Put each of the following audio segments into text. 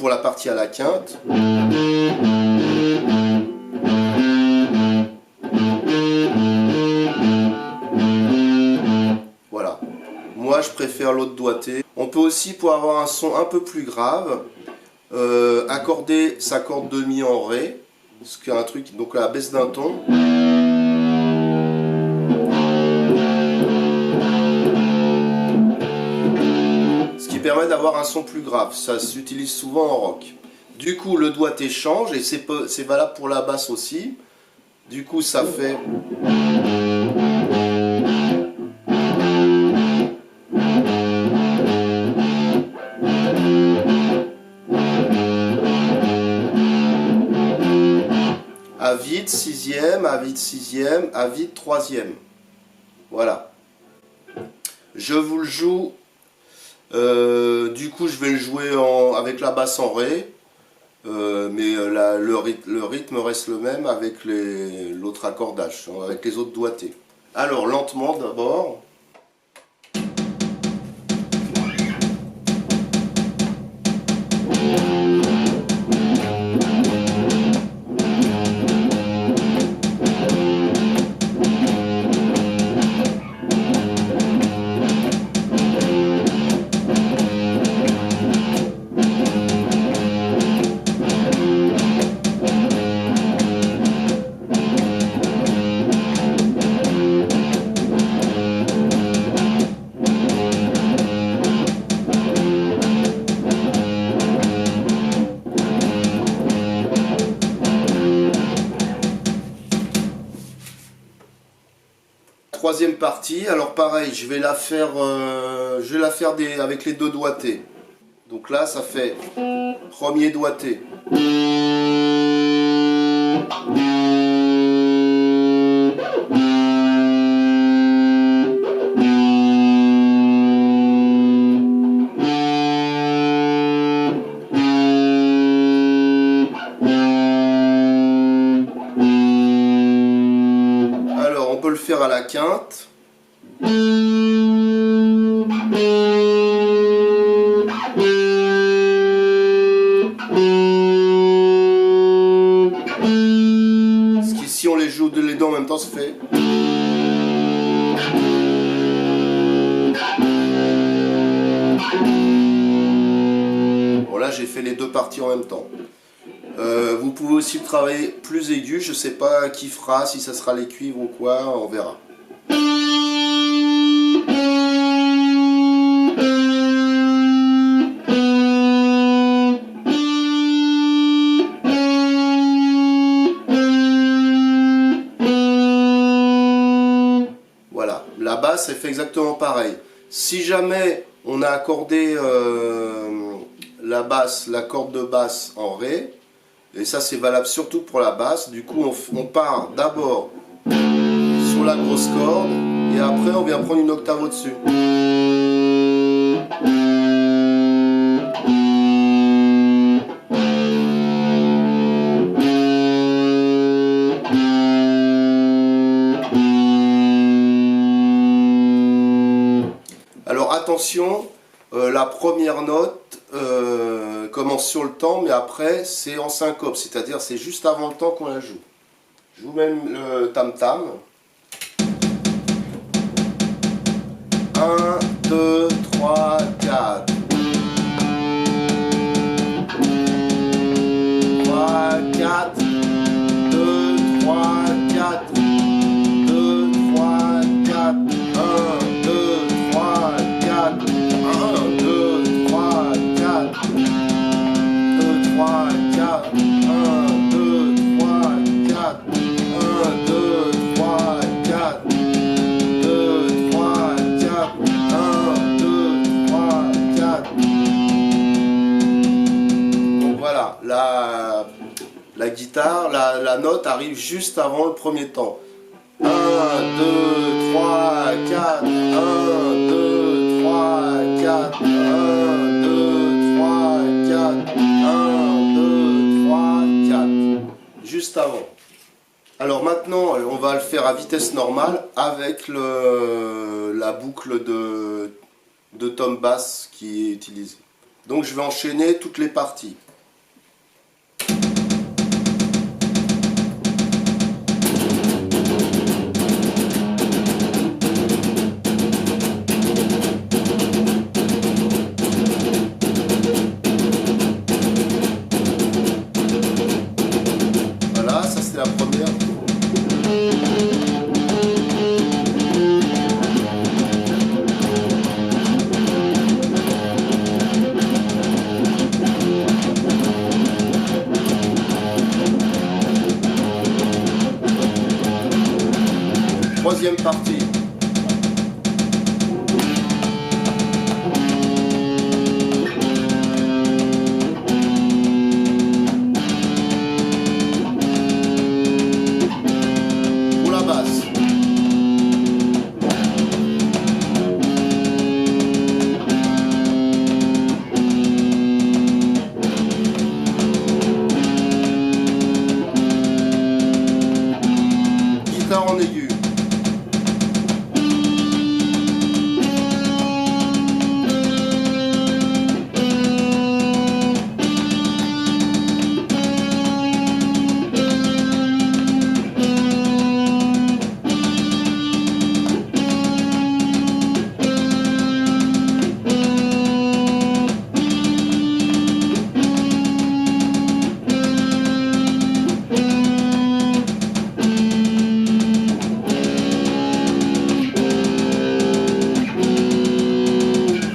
pour la partie à la quinte. Voilà. Moi, je préfère l'autre doigté. On peut aussi, pour avoir un son un peu plus grave, accorder sa corde de mi en ré, ce qui est un truc, donc à la baisse d'un ton. Ce qui permet d'avoir un son plus grave. Ça s'utilise souvent en rock. Du coup, le doigté change et c'est valable pour la basse aussi. Du coup, ça fait... à vide sixième, à vide sixième, à vide troisième. Voilà. Je vous le joue. Du coup, je vais le jouer avec la basse en ré. Mais le rythme reste le même avec l'autre accordage, avec les autres doigtés. Alors, lentement d'abord. Troisième partie, alors pareil, je vais la faire, avec les deux doigtés. Donc là, ça fait premier doigté. Alors, on peut le faire à la quinte. Si on les joue les deux en même temps, ça fait... Bon, là, j'ai fait les deux parties en même temps. Vous pouvez aussi travailler plus aigu, je sais pas qui fera, si ça sera les cuivres ou quoi, on verra. Voilà, la basse elle fait exactement pareil. Si jamais on a accordé la basse, la corde de basse en ré, et ça c'est valable surtout pour la basse, du coup on part d'abord sur la grosse corde et après on vient prendre une octave au-dessus. Alors attention, la première note commence sur le temps, mais après c'est en syncope, c'est-à-dire c'est juste avant le temps qu'on la joue. Je vous mets le tam-tam. 1, 2, 3, 4. 3, 4. 2, 3, 4. 2, 3, 4. 1, 2, 3, 4. 1, 2, 3, 4. 2, 3, 4. 1, 2, 3, 4. 1, 2, 3, 4. 2, 3, 4. 1, 2, 3, 4. Donc voilà, la guitare, la note arrive juste avant le premier temps. 1, 2, 3, 4. 1, 2, 3, 4. 1, 2, 3, 4. 1, 2, 3, 4. Juste avant. Alors maintenant, on va le faire à vitesse normale avec la boucle de tom basse qui est utilisée. Donc je vais enchaîner toutes les parties. Deuxième partie. Pour la basse. Guitare en aigu.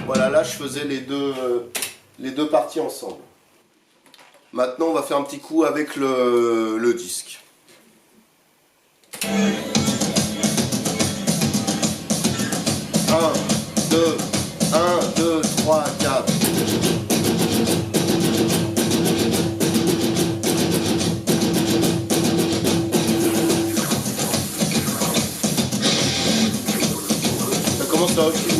Voilà, là je faisais les deux parties ensemble. Maintenant on va faire un petit coup avec le disque. 1, 2, 1, 2, 3, 4. Ça commence à reculer.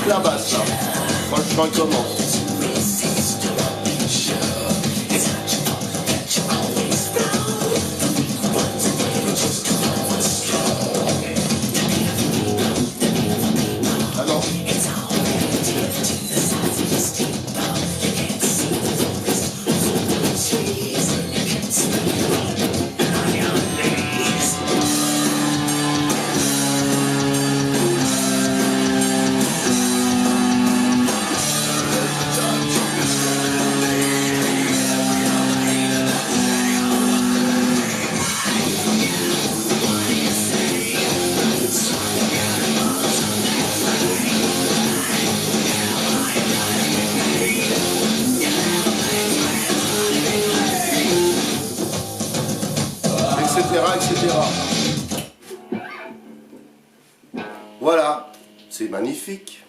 La basse là, quand le chant commence. Ah non. Etc. Voilà, c'est magnifique.